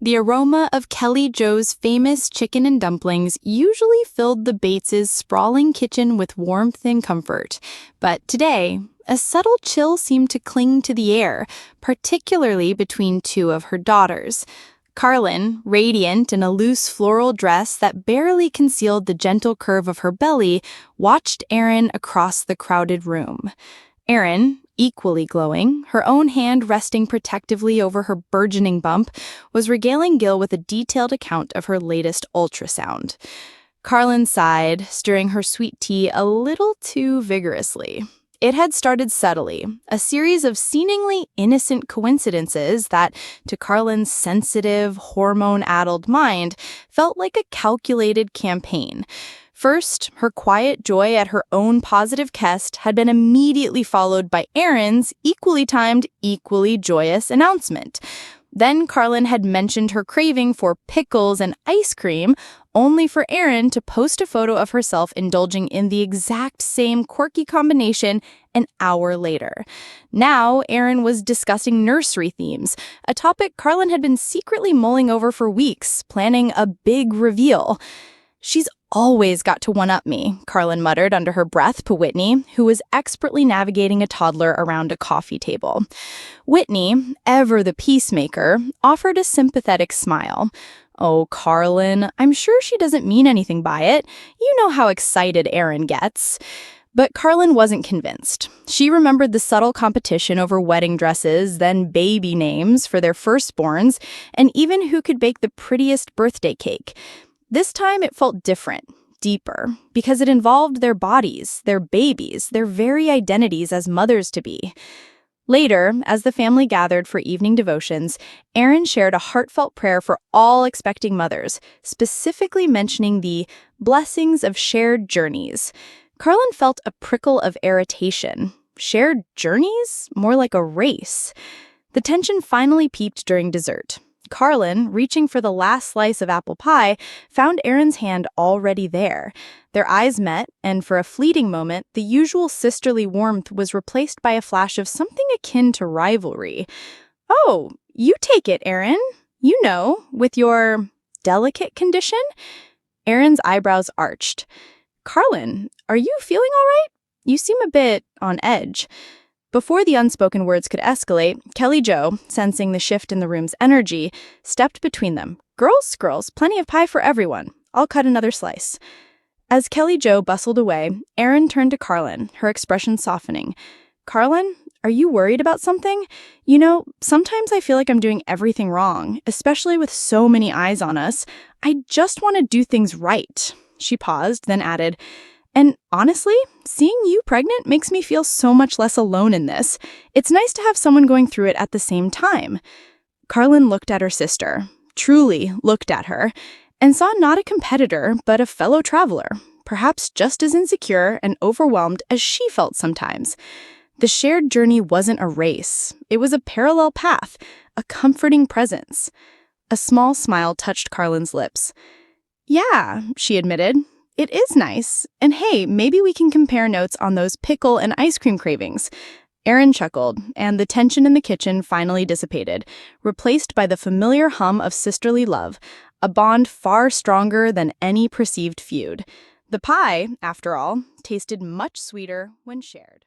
The aroma of Kelly Joe's famous chicken and dumplings usually filled the Bates' sprawling kitchen with warmth and comfort. But today, a subtle chill seemed to cling to the air, particularly between two of her daughters. Carlin, radiant in a loose floral dress that barely concealed the gentle curve of her belly, watched Erin across the crowded room. Erin, equally glowing, her own hand resting protectively over her burgeoning bump, was regaling Gil with a detailed account of her latest ultrasound. Carlin sighed, stirring her sweet tea a little too vigorously. It had started subtly, a series of seemingly innocent coincidences that, to Carlin's sensitive, hormone-addled mind, felt like a calculated campaign. First, her quiet joy at her own positive test had been immediately followed by Erin's equally timed, equally joyous announcement. Then Carlin had mentioned her craving for pickles and ice cream, only for Erin to post a photo of herself indulging in the exact same quirky combination an hour later. Now, Erin was discussing nursery themes, a topic Carlin had been secretly mulling over for weeks, planning a big reveal. "She's always got to one-up me," Carlin muttered under her breath to Whitney, who was expertly navigating a toddler around a coffee table. Whitney, ever the peacemaker, offered a sympathetic smile. "Oh, Carlin, I'm sure she doesn't mean anything by it. You know how excited Erin gets." But Carlin wasn't convinced. She remembered the subtle competition over wedding dresses, then baby names for their firstborns, and even who could bake the prettiest birthday cake. This time it felt different, deeper, because it involved their bodies, their babies, their very identities as mothers-to-be. Later, as the family gathered for evening devotions, Erin shared a heartfelt prayer for all expecting mothers, specifically mentioning the blessings of shared journeys. Carlin felt a prickle of irritation. Shared journeys? More like a race. The tension finally peaked during dessert. Carlin, reaching for the last slice of apple pie, found Erin's hand already there. Their eyes met, and for a fleeting moment, the usual sisterly warmth was replaced by a flash of something akin to rivalry. "Oh, you take it, Erin. You know, with your delicate condition?" Erin's eyebrows arched. "Carlin, are you feeling all right? You seem a bit on edge." Before the unspoken words could escalate, Kelly Jo, sensing the shift in the room's energy, stepped between them. Girls, plenty of pie for everyone. I'll cut another slice." As Kelly Jo bustled away, Erin turned to Carlin, her expression softening. "Carlin, are you worried about something? You know, sometimes I feel like I'm doing everything wrong, especially with so many eyes on us. I just want to do things right." She paused, then added, "And honestly, seeing you pregnant makes me feel so much less alone in this. It's nice to have someone going through it at the same time." Carlin looked at her sister, truly looked at her, and saw not a competitor, but a fellow traveler, perhaps just as insecure and overwhelmed as she felt sometimes. The shared journey wasn't a race. It was a parallel path, a comforting presence. A small smile touched Carlin's lips. "Yeah," she admitted. "It is nice. And hey, maybe we can compare notes on those pickle and ice cream cravings." Erin chuckled, and the tension in the kitchen finally dissipated, replaced by the familiar hum of sisterly love, a bond far stronger than any perceived feud. The pie, after all, tasted much sweeter when shared.